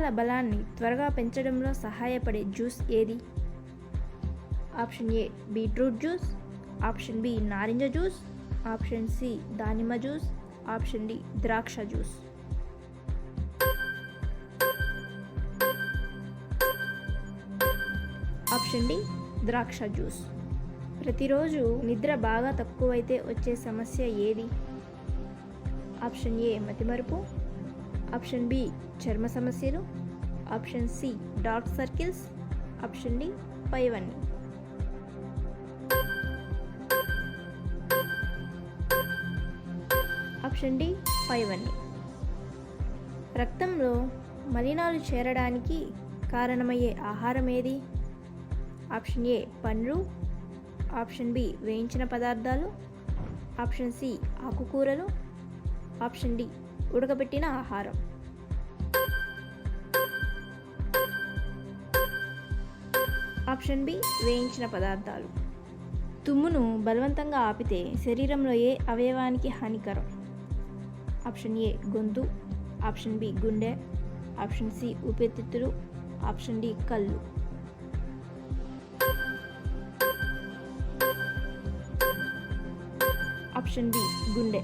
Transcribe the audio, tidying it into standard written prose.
నరాల బలాన్ని త్వరగా పెంచడంలో సహాయపడే జ్యూస్ ఏది? Option A beetroot juice, option B నారింజ జ్యూస్, ఆప్షన్ సి దానిమ్మ జ్యూస్, ఆప్షన్ డి ద్రాక్ష జ్యూస్. ఆప్షన్ డి ద్రాక్ష జ్యూస్. ప్రతిరోజు నిద్ర బాగా తక్కువైతే వచ్చే సమస్య ఏది? ఆప్షన్ ఏ మతిమరుపు, ఆప్షన్ బి చర్మ సమస్యలు, option C dark circles, option D పైవన్నీ. ఆప్షన్ డి పైవన్నీ. రక్తంలో మలినాలు చేరడానికి కారణమయ్యే ఆహారం ఏది? ఆప్షన్ ఏ పండ్లు, ఆప్షన్ బి వేయించిన పదార్థాలు, ఆప్షన్ సి ఆకుకూరలు, ఆప్షన్ డి ఉడకబెట్టిన ఆహారం. ఆప్షన్ బి వేయించిన పదార్థాలు. తుమ్మును బలవంతంగా ఆపితే శరీరంలో ఏ అవయవానికి హానికరం? ఆప్షన్ ఏ గొంతు, ఆప్షన్ బి గుండె, ఆప్షన్ సి ఊపిరితిత్తులు, ఆప్షన్ డి కళ్ళు. ఆప్షన్ బి గుండె.